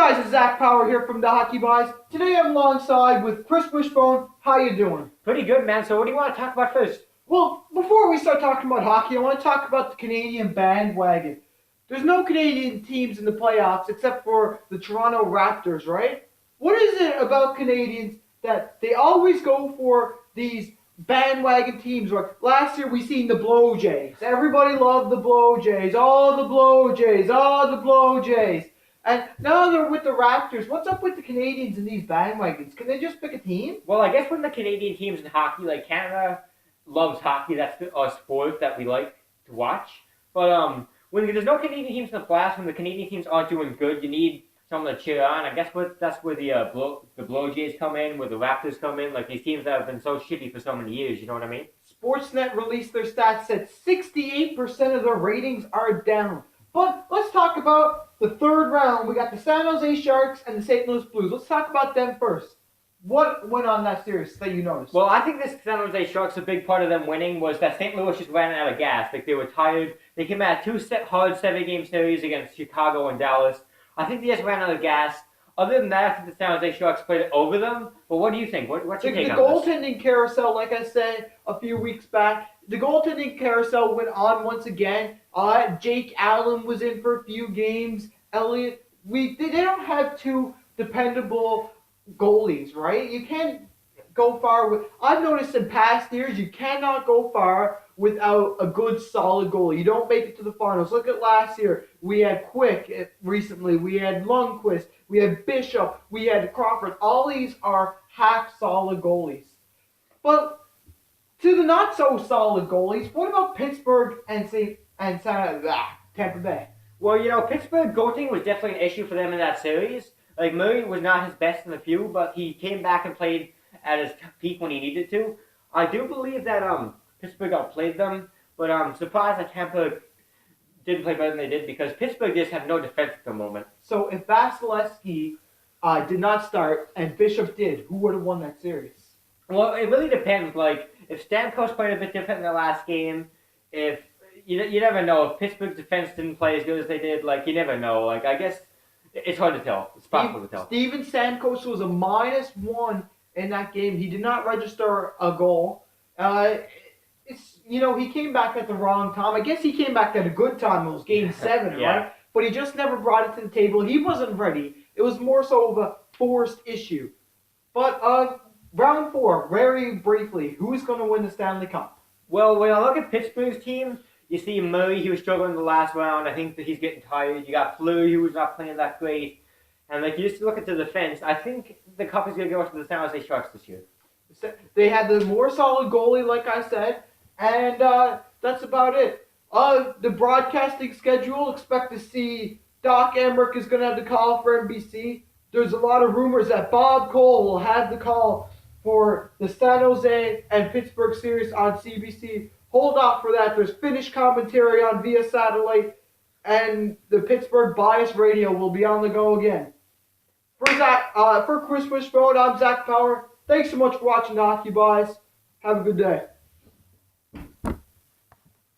guys, it's Zach Power here from the Hockey Boys. Today I'm alongside with Chris Wishbone. How you doing? Pretty good, man. So what do you want to talk about first? Well, before we start talking about hockey, I want to talk about the Canadian bandwagon. There's no Canadian teams in the playoffs except for the Toronto Raptors, right? What is it about Canadians that they always go for these bandwagon teams? Like last year we seen the Blow Jays. Everybody loved the Blow Jays. Oh, the Blow Jays. Oh, the Blow Jays. And now they're with the Raptors. What's up with the Canadians and these bandwagons? Can they just pick a team? Well, I guess when the Canadian teams in hockey, like Canada loves hockey, that's a sport that we like to watch. But when there's no Canadian teams in the playoffs, when the Canadian teams aren't doing good, you need someone to cheer on. I guess that's where the Blow Jays come in, where the Raptors come in, like these teams that have been so shitty for so many years. You know what I mean? Sportsnet released their stats that 68% of their ratings are down. But let's talk about the third round. We got the San Jose Sharks and the St. Louis Blues. Let's talk about them first. What went on that series that you noticed? Well, I think this San Jose Sharks, a big part of them winning was that St. Louis just ran out of gas. Like, they were tired. They came out two hard 7-game series against Chicago and Dallas. I think they just ran out of gas. Other than that, I think the San Jose Sharks played over them. But what do you think? What's your take on this? The goaltending carousel, like I said a few weeks back, the goaltending carousel went on once again. Jake Allen was in for a few games. Elliott, they don't have two dependable goalies, right? You can't go far with. I've noticed in past years you cannot go far without a good, solid goalie. You don't make it to the finals. Look at last year. We had Quick recently. We had Lundqvist. We had Bishop. We had Crawford. All these are half-solid goalies. But to the not-so-solid goalies, what about Pittsburgh and Tampa Bay? Well, you know, Pittsburgh goaltending was definitely an issue for them in that series. Like, Murray was not his best in the few, but he came back and played at his peak when he needed to. I do believe that Pittsburgh outplayed them, but I'm surprised that Tampa didn't play better than they did because Pittsburgh just have no defense at the moment. So if Vasilevsky did not start and Bishop did, who would have won that series? Well, it really depends. Like, if Stamkos played a bit different in the last game, if you never know. If Pittsburgh's defense didn't play as good as they did, like, you never know. Like, I guess it's hard to tell. It's possible to tell. Steven Stamkos was a -1 in that game. He did not register a goal. He came back at the wrong time. I guess he came back at a good time. It was Game 7, yeah. Right? But he just never brought it to the table. He wasn't ready. It was more so of a forced issue. But round 4, very briefly, who's going to win the Stanley Cup? Well, when I look at Pittsburgh's team, you see Murray, he was struggling in the last round. I think that he's getting tired. You got Fleury, who was not playing that great. And, like, you just look at the defense. I think the Cup is going to go to the San Jose Sharks this year. They had the more solid goalie, like I said, and that's about it. The broadcasting schedule, expect to see Doc Emmerich is going to have the call for NBC. There's a lot of rumors that Bob Cole will have the call for the San Jose and Pittsburgh series on CBC. Hold off for that. There's Finnish commentary on via satellite, and the Pittsburgh Bias Radio will be on the go again. For Chris Wishbone, I'm Zach Power. Thanks so much for watching the Hockey Boys. Have a good day.